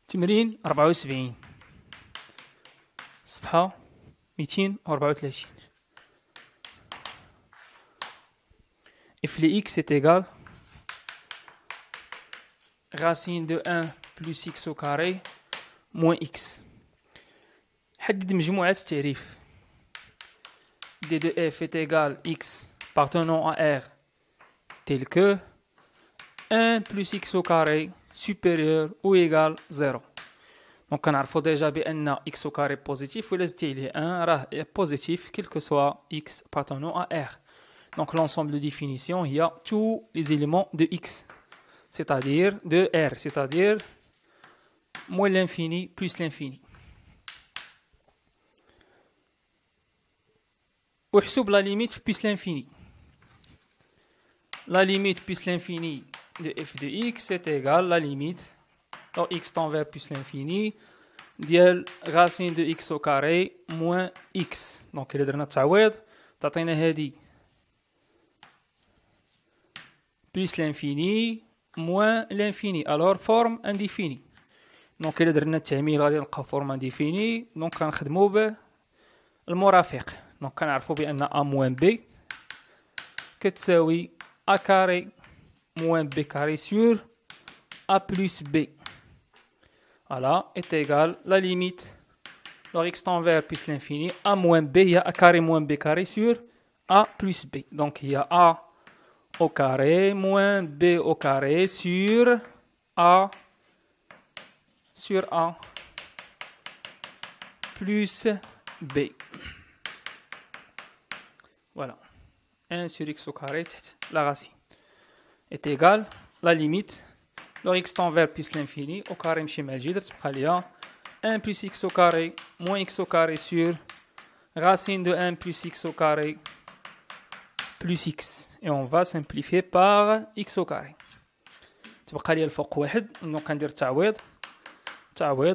تمرين 74 صفحة 234. If les x est égal racine de 1 plus x au carré moins x. حدد مجموعة التعريف. d de f est égal x appartenant à R tel que 1 plus x au carré supérieur ou égal 0. Donc كنعرفو déjà بأن x au carré positif ولا زدتي عليه 1 راه positif quel que soit x appartenant à R. Donc l'ensemble de définition, il y a tous les éléments de x, c'est-à-dire de R, c'est-à-dire moins l'infini plus l'infini. وحسب la limite plus l'infini. La limite plus l'infini de f de x est égale la limite alors x tend vers plus l'infini ديال racine de x au carré moins x. Donc إلا درنا التعويض تعطينا هذه plus l'infini moins l'infini, alors forme indéfinie. Donc إلا درنا التعميل غادي نلقاو forme indéfinie. Donc كنخدمو بالمرافق. Donc كنعرفو بأن a moins b كتساوي a carré moins b carré sur a plus b. Voilà, est égal la limite. Alors x tend vers plus l'infini. A moins b, il y a a carré moins b carré sur a plus b. Donc il y a a au carré moins b au carré sur a plus b. Voilà. 1 sur x au carré, la racine, est égale la limite. Alors x tend vers plus l'infini, au carré مشي مع الجذر تبقى ليا 1 plus x au carré moins x au carré sur racine de 1 plus x au carré plus x. Et on va simplifier par x au carré. تبقى ليا الفوق واحد. دونك كندير تعويض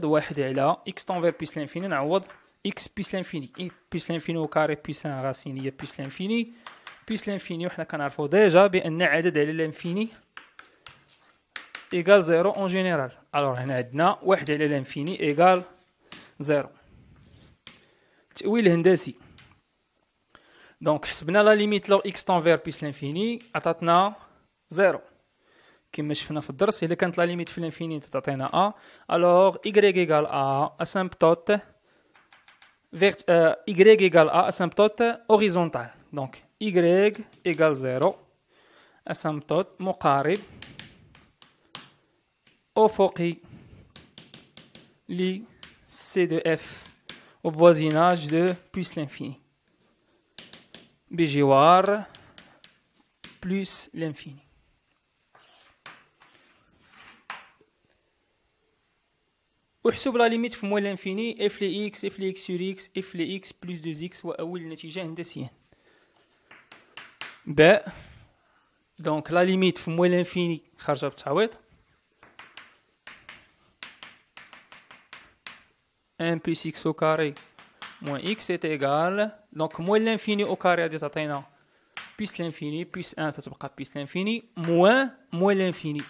واحد على x tend vers plus l'infini نعوض x plus l'infini. Et plus l'infini au carré plus 1 racine هي plus l'infini. Plus l'infini وحنا كنعرفو ديجا بأن عدد على l'infini égale 0 en général. Alors هنا عندنا واحد على l'infini égale 0. تأويل هندسي. Donc حسبنا لا ليميت لو x tend vers plus l'infini عطاتنا 0. كما شفنا في الدرس إلا كانت لا ليميت في l'infini تعطينا a. Alors y égale a asymptote y égale a asymptote horizontale. Donc y égale 0 asymptote مقارب أفقي li c de f au voisinage de plus l'infini بجوار plus l'infini. وحسب لا ليميت في موال l'infini f لي x f لي x sur x f لي x plus 2x وأول نتيجة هندسيا باء. دونك لا ليميت في موال l'infini خارجة بالتعويض 1 plus x au carré moins x est égal donc moins l'infini au carré غادي تعطينا plus l'infini plus 1 تتبقى plus l'infini moins l'infini,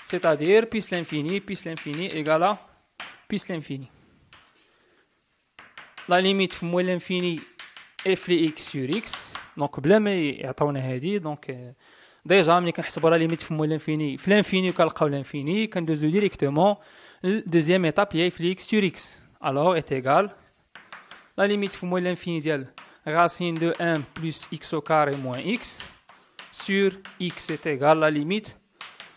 c'est-à-dire plus l'infini égale à plus l'infini. La limite في moins l'infini f لي x sur x. donc بلا ما يعطونا هذه donc ديجا ملي كنحسبوا لا ليميت في moins l'infini في l'infini وكنلقاو l'infini كندوزو ديريكتومون deuxième étape هي f لي x sur x. alors est égal la limite في moins l'infini ديال racine de 1 plus x au carré moins x sur x est égal la limite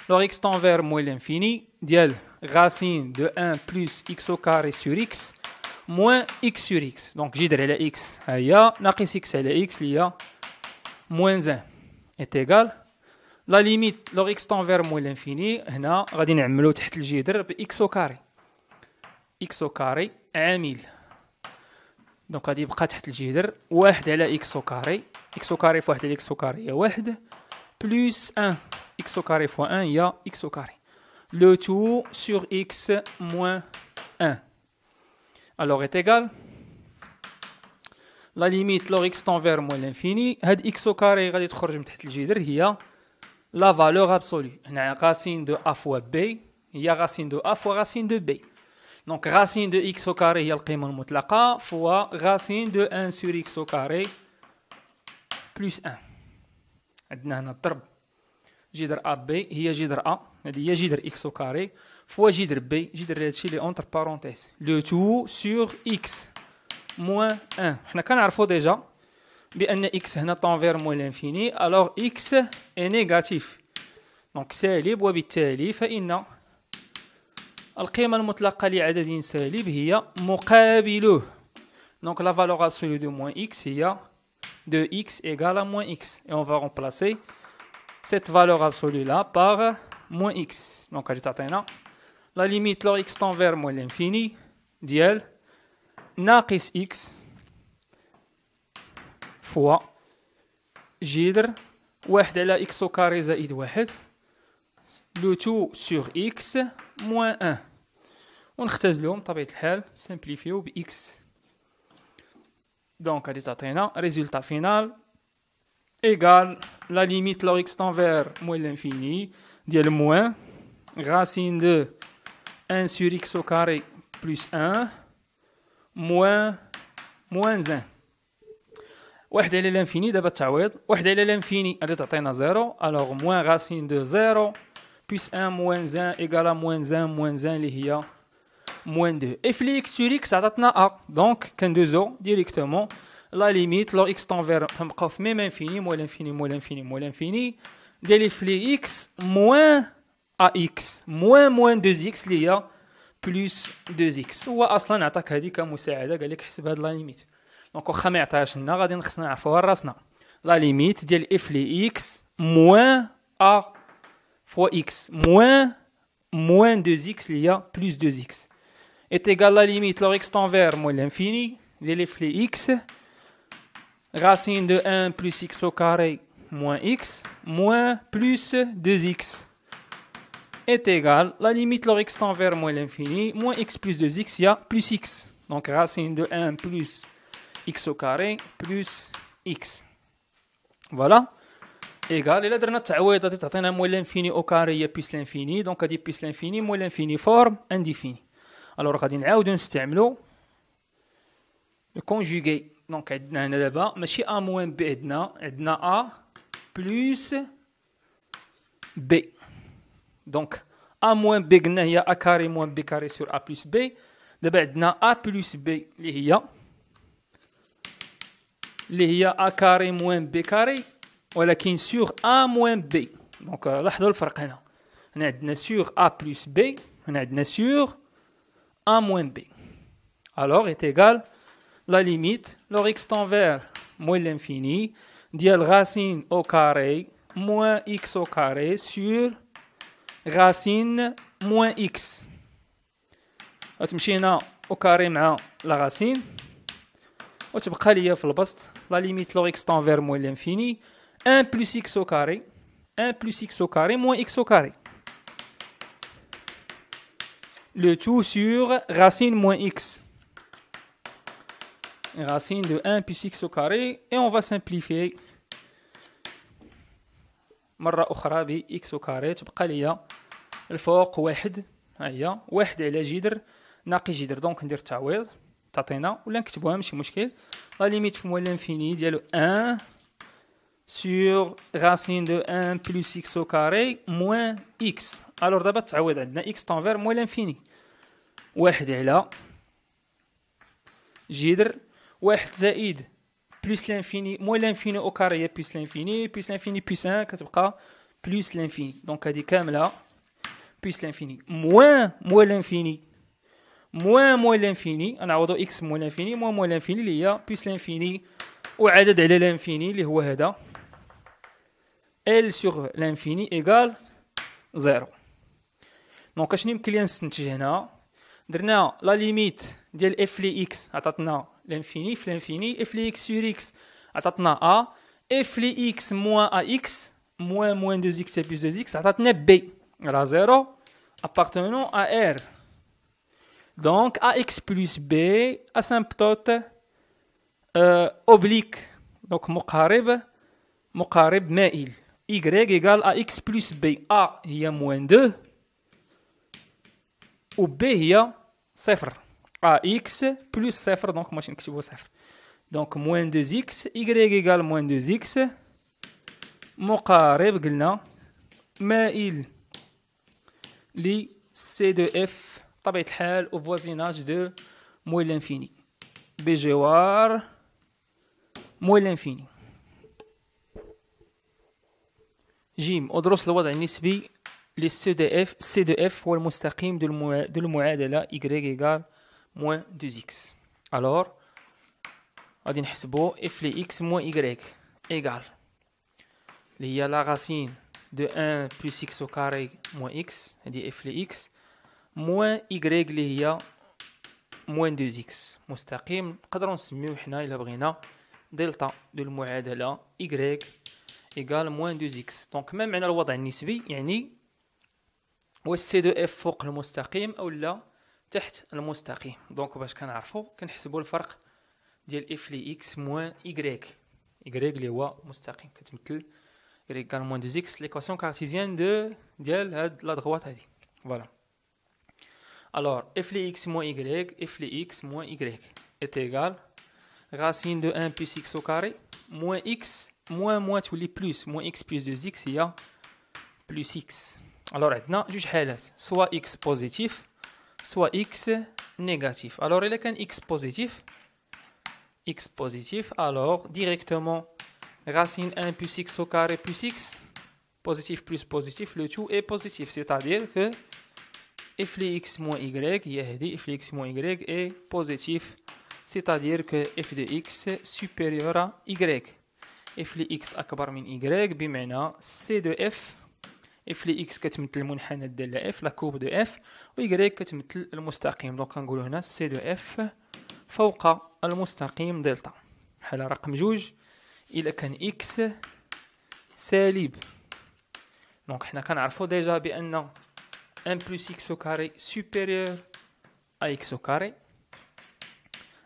alors x tend vers moins l'infini ديال racine de 1 plus x au carré sur x moins x sur x. donc جذر على x هي ناقص x على x اللي هي moins 1 est égal la limite alors x tend vers moins l'infini. هنا غادي نعملو تحت الجذر ب x au carré x au carré عامل. دونك غادي يبقى تحت الجذر واحد على x au carré x au carré في واحد على x au carré هي واحد plus 1 x au carré fois 1 هي x au carré le tout sur x moins 1. alors est égal la limite لو x tend vers moins l'infini هاد x au carré غادي تخرج من تحت الجذر هي la valeur absolue. هنا racine de a fois b هي racine de A fois racine de B. Donc racine de x au carré هي القيمة المطلقة fois racine de 1 sur x au carré plus 1. عندنا هنا الضرب جذر A B هي جذر A هذه هي جذر x au carré fois جذر B جذر هادشي اللي entre parenthèses le tout sur x moins 1. حنا كنعرفوا ديجا بأن x هنا tend vers moins l'infini alors x est négatif donc سالب وبالتالي فإن القيمة المطلقة لعدد سالب هي مقابله. Donc la valeur absolue de moins x هي 2x égale à moins x. Et on va remplacer cette valeur absolue là par moins x. Donc la limite lors x tend vers moins l'infini ديال ناقص x fois جذر واحد على x au carré زائد واحد le tout sur x moins 1 ونختزلهم بطبيعة الحال simplifيو ب x. Donc غادي تعطينا résultat final égale la limite lors x tend vers moins l'infini ديال moins racine de 1 sur x au carré plus 1 moins 1. واحد على l'infini دابا التعويض واحد على l'infini غادي تعطينا 0 alors moins racine de 0 plus 1 moins 1 égale à moins 1 moins 1 اللي هي moins 2. F x sur x عطاتنا A donc كندوزو directement la limite lors x tend vers نبقاو في même infini moins l'infini moins l'infini moins l'infini ديال f x moins ax moins 2x اللي هي plus 2x هو اصلا عطاك هذه كمساعده قال لك حسب هاد لا ليميت دونك واخا ما يعطيهاش لنا غادي خصنا نعرفوها راسنا لا ليميت ديال f x moins a fois x moins 2x اللي هي plus 2x est égal la limite lors x tend vers moins l'infini ديال f x racine de 1 plus x au carré moins x moins plus 2x est égal la limite lors x tend vers moins l'infini moins x plus 2x il y a plus x donc racine de 1 plus x au carré plus x voilà égal إلا درنا التعويض غادي تعطينا moins l'infini au carré هي plus l'infini donc غادي plus l'infini moins l'infini forme indéfinie alors غادي نعاودو نستعملو le conjugué donc عندنا هنا دابا ماشي a moins b عندنا a plus b donc a moins b قلنا هي a carré moins b carré sur a plus b دابا عندنا a plus b اللي هي a carré moins b carré ولكن sur a moins b donc لاحظوا الفرق هنا عندنا sur a plus b هنا عندنا sur a moins b alors est égal la limite lors x tend vers moins l'infini ديال racine au carré moins x au carré sur racine moins x غتمشينا au carré مع la racine وتبقى ليا في البسط la limite lors x tend vers moins l'infini 1 plus x au carré 1 plus x au carré moins x au carré le tout sur racine moins x racine de 1 plus x au carré et on va simplifier مرة أخرى ب x au carré تبقى ليا الفوق واحد ها هي واحد على جذر ناقص جذر دونك ندير التعويض تعطينا ولا نكتبوها ماشي مشكل لا ليميت في موال l'infini ديالو 1 sur racine de 1 plus x au carré moins x alors دابا التعويض عندنا x tend vers moins l'infini واحد على جذر واحد زائد plus l'infini moins l'infini au carré هي plus l'infini plus 1 كتبقى plus l'infini donc هذه كاملة plus l'infini moins l'infini moins l'infini نعوضو x moins l'infini moins l'infini اللي هي plus l'infini وعدد على l'infini اللي هو هذا L sur l'infini égale 0 دونك اشنو يمكن لينا نستنتج هنا درنا لا ليميت ديال f لي x عطاتنا l'infini في l'infini f لي x sur x عطاتنا a f لي x moins ax moins 2x et plus 2x عطاتنا b على 0 appartenant à R donc ax plus b asymptote oblique donc مقارب مائل y égale ax plus b a هي moins 2 و b هي صفر ax plus صفر دونك ماشي نكتبو صفر دونك موان 2x y إيكال موان 2x مقارب قلنا مائل ل c de f بطبيعة الحال au voisinage de موال l'infini بجوار موال l'infini. جيم أدرس الوضع النسبي للسي دي اف. سي دي اف هو المستقيم دو المعادلة y إيكال موان 2x. ألور غادي نحسبو اف لي اكس موان y إيكال اللي هي لا راسين دو 1 بلس اكس او كاري موان اكس هادي اف لي اكس موان y اللي هي موان 2x مستقيم نقدرو نسميوه حنا إلا بغينا دلتا دو المعادلة y إيكال موان 2x. دونك ما معنى الوضع النسبي يعني واش سي دو اف فوق المستقيم أو لا تحت المستقيم. دونك باش كنعرفو كنحسبو الفرق ديال اف لي اكس موان y اللي هو مستقيم كتمثل y إيكال موان 2x ليكواسيون كارتيزيان ديال هاد لا دغوات هادي فوالا. Alors, f de x moins y, f de x moins y est égal racine de 1 plus x au carré moins x moins tous les plus moins x plus 2x il y a plus x. Alors maintenant, juge حالات soit x positif soit x négatif. Alors il est qu'un x positif alors directement racine 1 plus x au carré plus x positif plus positif le tout est positif, c'est-à-dire que f de x moins y f de x moins y est positif, c'est-à-dire que f de x supérieur à y. f de x أكبر من y بمعنى c de f f de x كتمثل المنحنى الدالة f لا كوب دو f و y كتمثل المستقيم. دونك غنقولو هنا c de f فوق المستقيم دلتا. بحال رقم جوج إلا كان x سالب دونك حنا كنعرفو ديجا بأن 1 plus x au carré supérieur à x au carré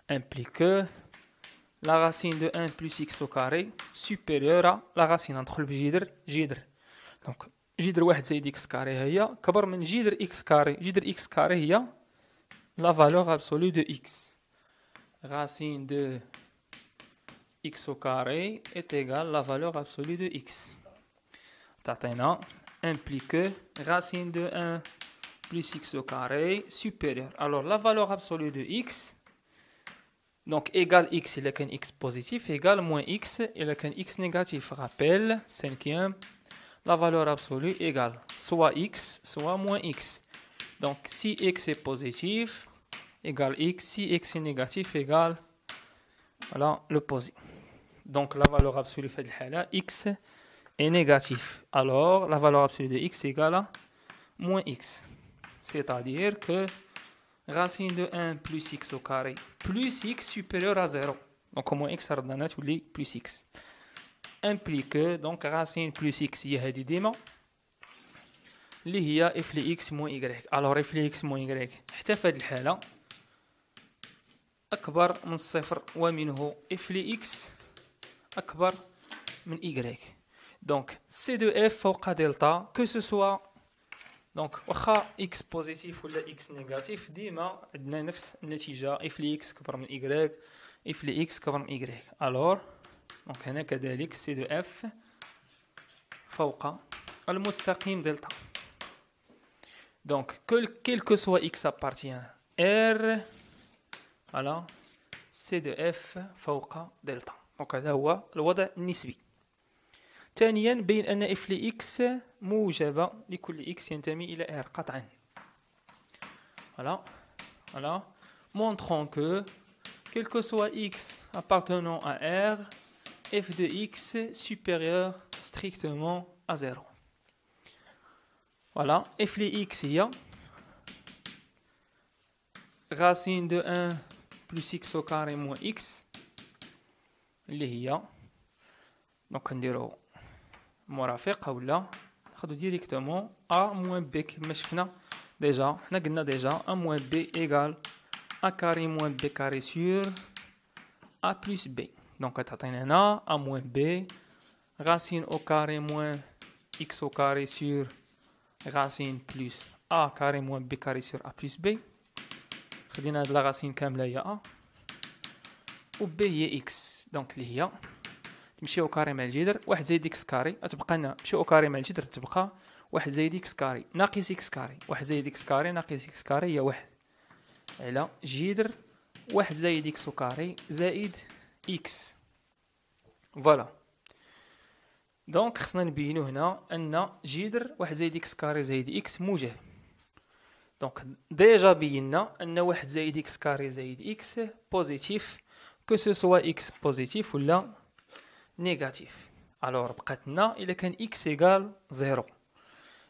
implique que la racine de 1 plus x au carré supérieure à la racine entre جذر. donc جذر واحد زائد x carré هي كبر من جذر x carré. جذر x carré هي la valeur absolue de x. racine de x au carré est égale la valeur absolue de x. تعطينا implique que racine de 1 plus x au carré supérieur. Alors la valeur absolue de x, donc égale x, il y a qu'un x positif, égale moins x, il y a qu'un x négatif. Rappel, cinquième, la valeur absolue égale soit x, soit moins x. Donc si x est positif, égale x, si x est négatif, égale voilà, l'opposé. Donc la valeur absolue fait le x est négatif. Alors, la valeur absolue de x égale à moins x. C'est-à-dire que racine de 1 plus x au carré plus x supérieur à 0. Donc, au moins x ردنا تولي plus x. Implique que donc racine plus x هي هذه ديما اللي هي f ل x moins y. Alors f ل x moins y حتى في هذه الحالة أكبر من الصفر ومنه f ل x أكبر من y. Donc, C de f فوق دلتا que ce soit donc واخا x positif ولا x négatif ديما عندنا نفس النتيجة f ل x كبر من y f ل x كبر من y. alors donc هنا كذلك C de f فوق المستقيم دلتا. donc quel que soit x appartient R voilà C de f فوق دلتا. donc هذا هو الوضع النسبي. ثانيا بين أن f ل x موجبة لكل x ينتمي إلى R قطعا. voilà. montrons que quel que soit x appartenant à R, f de x supérieur strictement à 0. voilà f ل x هي racine de 1 plus x au carré moins x اللي هي دونك نديرو مرافق ولا ناخذ ديريكتومون a moins b كما شفنا ديجا. حنا قلنا ديجا a moins b égale a carré moins b carré sur a plus b. دونك تعطينا هنا a moins b racine au carré moins x au carré sur racine plus A carré moins B carré sur A plus B. خدينا هاد لا راسين كاملة هي A و B هي X. دونك اللي هي تمشيو كاري مع الجذر واحد زائد إكس كاري غتبقى لنا نمشيو كاري مع الجذر تبقى واحد زائد إكس كاري ناقص إكس كاري. واحد زائد إكس كاري ناقص إكس كاري هي واحد على جذر واحد زائد إكس كاري زائد إكس. فوالا. دونك خصنا نبينو هنا أن جذر واحد زائد إكس كاري زائد إكس موجب. دونك ديجا بينا أن واحد زائد إكس كاري زائد إكس بوزيتيف كو سو سوا إكس بوزيتيف ولا نيجاتيف. الوغ بقات لنا إلا كان إكس إيكال زيرو.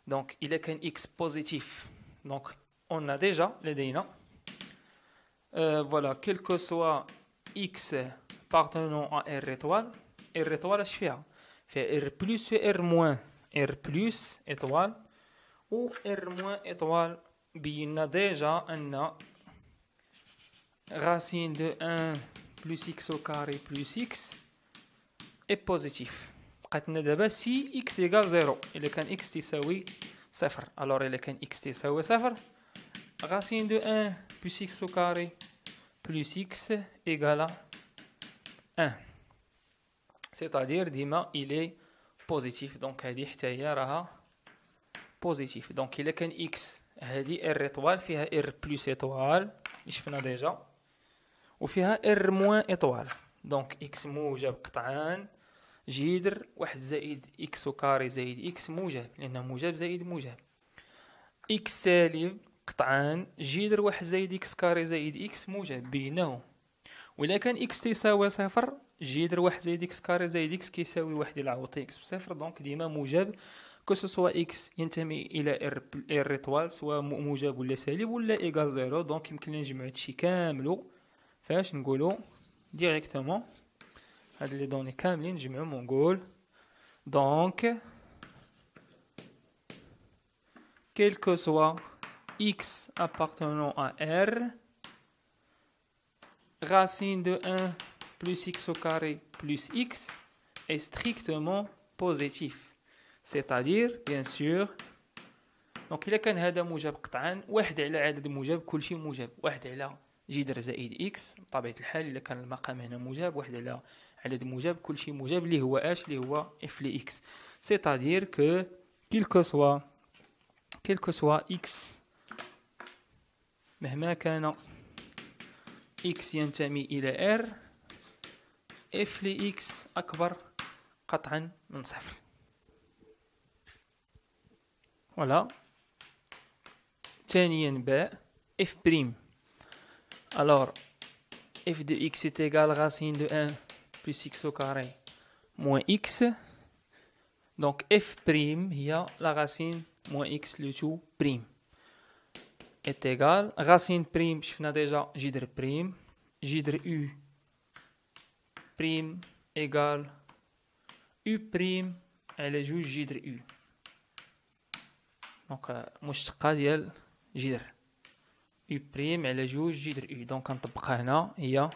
دونك إلا كان إكس بوزيتيف دونك أون ديجا لدينا فوالا كيلكو سوا إكس بارتونون أ إر إيطوال. إر إيطوال اش فيها؟ فيها إر بلوس في إر موان. إر بلوس إيطوال و إر موان إيطوال. بينا ديجا أن racine de 1 plus x au carré plus x est positif. بقات لنا دابا سي x égale 0 إلا كان x تساوي صفر. alors إلا كان x تساوي صفر racine de 1 plus x au carré plus x égale 1. c'est-à-dire ديما il est positif. donc هذه حتى هي راها positif. donc إلا كان x هذه ار ايطوال فيها ار بلس ايطوال اللي شفنا ديجا وفيها ار موان ايطوال. دونك اكس موجب قطعان جذر واحد زائد اكس وكاري زائد اكس موجب لانه موجب زائد موجب. اكس سالب قطعان جذر واحد زائد اكس كاري زائد اكس موجب بينهم. وإلا كان اكس تساوي صفر جذر واحد زائد اكس كاري زائد اكس كيساوي واحد إلا عوضتي اكس بصفر. دونك ديما موجب كو سوا اكس ينتمي الى ار ايطوال سواء موجب ولا سالب ولا ايكال زيرو. دونك يمكن لنا نجمعو هادشي كاملو فاش نقولو ديريكتومون هاد لي دوني كاملين نجمعهم ونقول دونك quel que soit x appartenant à R racine de 1 plus x au carré plus x est strictement positif. c'est-à-dire bien sûr دونك إلا كان هذا موجب قطعا واحد على عدد موجب كلشي موجب. واحد على جذر زائد إكس بطبيعة الحال إلا كان المقام هنا موجب واحد على عدد موجب كلشي موجب اللي هو اش اللي هو اف لي إكس. c'est-à-dire que quel que soit إكس مهما كان إكس ينتمي إلى R اف لي إكس أكبر قطعا من صفر. voilà. ثانيا باء f prime. alors f de x est égal racine de 1 plus x au carré moins x. donc f prime هي la racine moins x le tout prime est égal racine prime شفنا déjà جذر prime جذر u prime égal u prime على جوج جذر u. دونك مشتقة ديال جذر u بريم على جوج جذر u. دونك كنطبقها هنا هي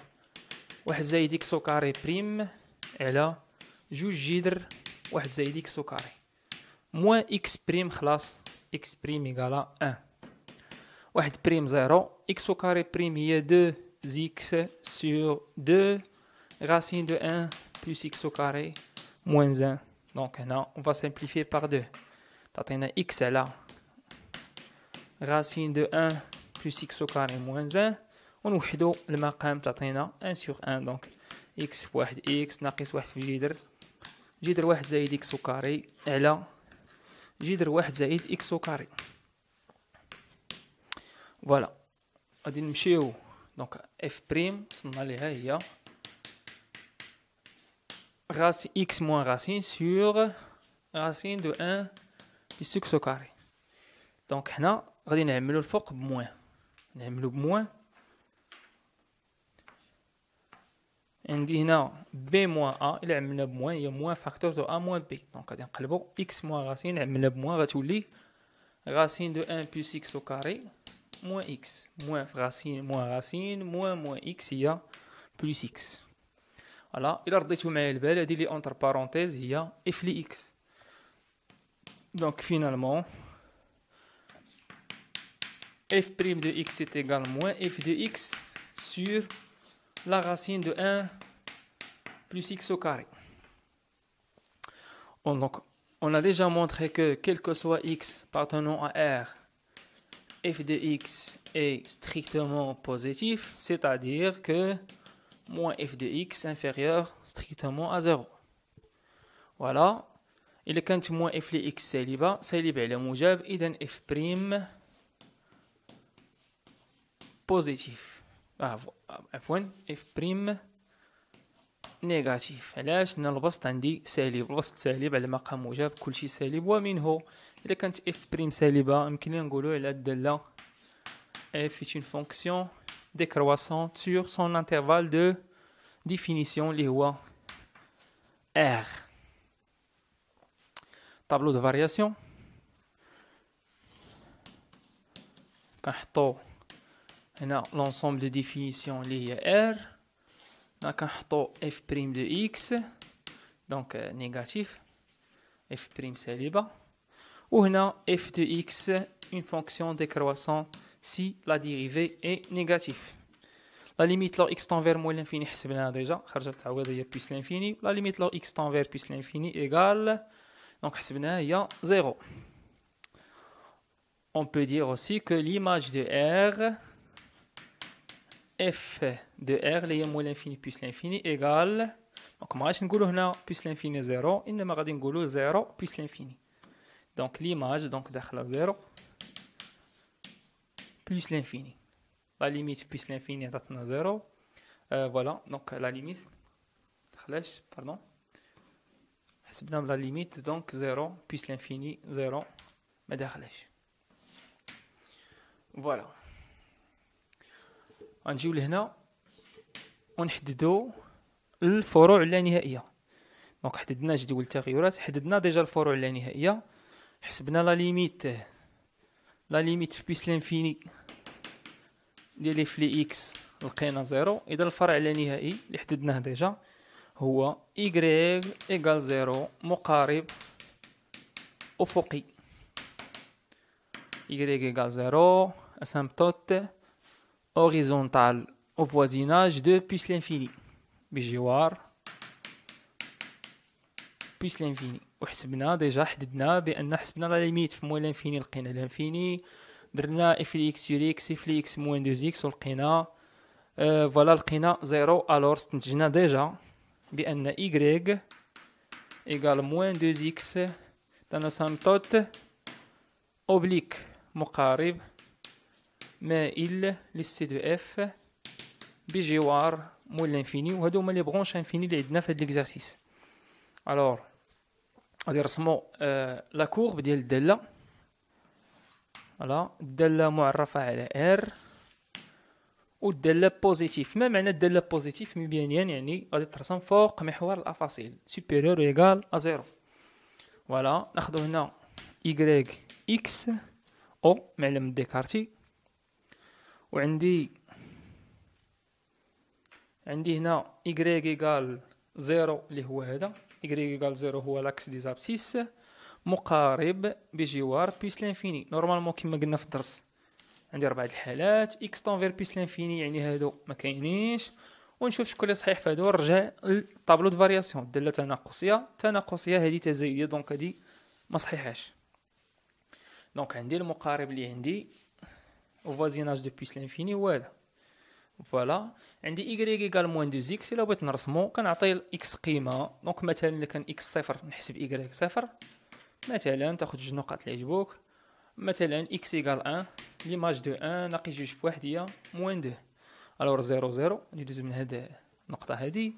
واحد زائد اكس كاري بريم على جوج جذر واحد زائد اكس كاري موان اكس بريم. خلاص اكس بريم ايكالا 1. واحد بريم زيرو اكس كاري بريم هي 2 اكس سور 2 racine de 1 plus x au carré moins 1. دونك هنا on va simplifier par 2 تعطينا x على racine de 1 plus x au carré moins 1 ونوحدو المقام تعطينا 1 sur 1. دونك x في واحد x ناقص واحد في جذر واحد زائد x au carré على جذر واحد زائد x au carré. فوالا غادي نمشيو دونك f بريم وصلنا ليها هي x moins racine sur racine de 1 plus x au carré. دونك حنا غادي نعملو الفوق بموان نعملو بموان. عندي هنا b moins a إلا عملنا بموان هي موان فاكتور دو a moins b. دونك غادي نقلبو x moins racine عملنا بموان غتولي racine de 1 plus x au carré moins x moins racine moins x هي plus x. فوالا إلا رديتو معايا البال هادي لي اونتر بارونتيز هي اف لي اكس. دونك فينالمون f' de x est égal à moins f de x sur la racine de 1 plus x au carré. Donc, on a déjà montré que quel que soit x appartenant à R, f de x est strictement positif, c'est-à-dire que moins f de x inférieur strictement à 0. Voilà. إذا كانت moins f de x سالبة على موجب، إذا f' بوزيتيف. عفوا f' نيجاتيف. علاش؟ لأن البسط عندي سالب، البسط سالب على مقام موجب، كلشي سالب. ومنه إذا كانت f' سالبة يمكن نقولوا على الدالة f est une fonction décroissante sur son intervalle de définition اللي هو R. Tableau de variation. كنحطو هنا l'ensemble de définition اللي هي R. كنحطو f' de x donc négatif, f' سالبة. وهنا f de x une fonction décroissante si la dérivée est négative. La limite lors x tend vers moins l'infini حسبناها déjà خرجت تعويضية plus l'infini. La limite lors x tend vers plus l'infini égale donc حسبناها هي 0. On peut dire aussi que l'image de R f de R اللي هي moins l'infini plus l'infini égale donc ما غاديش نقولوا هنا plus l'infini 0 إنما غادي نقولوا 0 plus l'infini. Donc l'image donc داخله 0 plus l'infini. La limite plus l'infini عطاتنا 0. Voilà, donc la limite دخلاش pardon. حسبنا la limite donc 0 plus l'infini 0 ما داخلاش. Voilà. غنجيو لهنا ونحددو الفروع اللانهائية. دونك حددنا جدول التغيرات، حددنا ديجا الفروع اللانهائية، حسبنا لا ليميت في بيس لانفيني ديال اف لي اكس لقينا 0. اذا الفرع اللانهائي اللي حددناه ديجا هو y ايكال 0 مقارب افقي. y ايكال 0 asymptote horizontal au voisinage de plus l'infini بجوار plus l'infini. وحسبنا ديجا حددنا بان حسبنا لا ليميت في موان لانفيني لقينا لانفيني، درنا اف لي اكس سور اكس اف لي اكس موان 2 اكس ولقينا فوالا لقينا 0. الوغ استنتجنا ديجا بان y ايكال موان 2 اكس دان اسامبتوت اوبليك مقارب مائل للسي دو اف بجوار مول لانفيني. وهادو هما لي برونش انفيني اللي عندنا في هاد ليكزارسيس. الوغ غادي نرسمو لا كورب ديال الدالة. فوالا الدالة معرفة على ار والدالة بوزيتيف. ما معنى الدالة بوزيتيف؟ مبينيا يعني غادي ترسم فوق محور الافاصيل supérieur ou égal à 0. فوالا ناخدو هنا y x او معلم ديكارتي، وعندي هنا y ايكال 0 اللي هو هذا. y ايكال 0 هو لاكس دي زابسيس مقارب بجوار بيس لانفيني. نورمالمون كما قلنا في الدرس عندي 4 الحالات x طون فير بيس لانفيني يعني هادو ما كاينينش، ونشوف شكون اللي صحيح في هادو ونرجع للطابلو دو فارياسيون. الداله تناقصيه هذه تزايديه دونك هذه ما صحيحاش. دونك عندي المقارب اللي عندي au voisinage de plus l'infini هو هذا. فوالا عندي y ايكال موان 2 اكس. الا بغيت نرسمو كنعطي x قيمه. دونك مثلا الا كان x صفر نحسب y صفر. مثلا تاخذ جوج نقاط اللي يعجبوك. مثلا x ايكال 1 ليماج دو 1 ناقي جوج في واحد هي موان 2. الوغ 0 0 ندوز من هاد النقطه هادي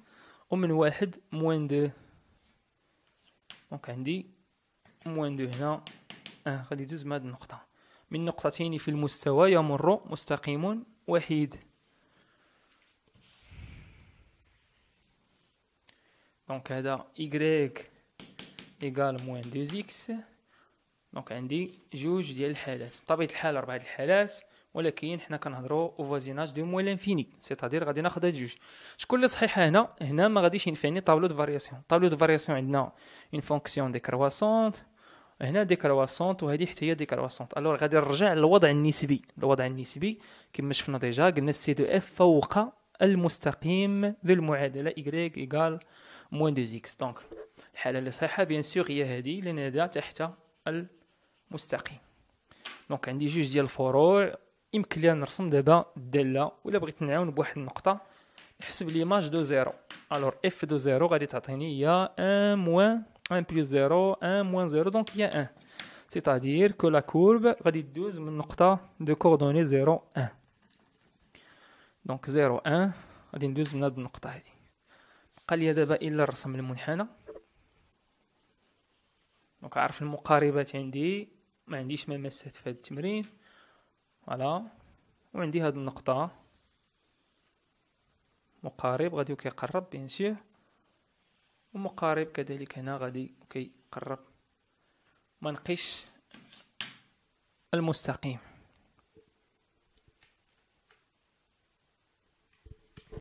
ومن واحد موان 2. دونك عندي موان 2 هنا غادي يدوز من هاد النقطه. من نقطتين في المستوى يمر مستقيم وحيد. دونك هذا y ايكال موان 2 اكس. دونك عندي جوج ديال الحالات، بطبيعه الحال 4 الحالات، ولكن حنا كنهضروا او فوازيناج دو موان لانفيني سيتادير غادي ناخذ هاد جوج. شكون اللي صحيحه هنا ما غاديش ينفعني طابلو دو فارياسيون. طابلو دو فارياسيون عندنا اون فونكسيون ديكرواسونت هنا ديكرواسونت وهذه حتى هي ديكرواسونت. الوغ غادي نرجع للوضع النسبي. الوضع النسبي كما شفنا ديجا قلنا سي دو اف فوق المستقيم ذو المعادله y ايكال موان دو زيكس. دونك الحاله اللي صحيحه بيان سور هي هذه لان هذا تحت المستقيم. دونك عندي جوج ديال الفروع. يمكن لي نرسم دابا الداله ولا بغيت نعاون بواحد النقطه نحسب ليماج دو زيرو. الوغ اف دو زيرو غادي تعطيني هي 1 موان 1 بلس 0 1 موان 0 دونك هي 1. c'est-à-dire que la courbe غادي تدوز من نقطه دو كوردوني 0 1. دونك 0 1 غادي ندوز من هاد النقطه هادي. بقى لي دابا الا نرسم المنحنى. دونك عارف المقاربات عندي ما عنديش ممسات في هذا التمرين فوالا. وعندي هاد النقطه مقارب غادي كيقرب بيان سور ومقارب كذلك هنا غادي كيقرب ما نقيش المستقيم.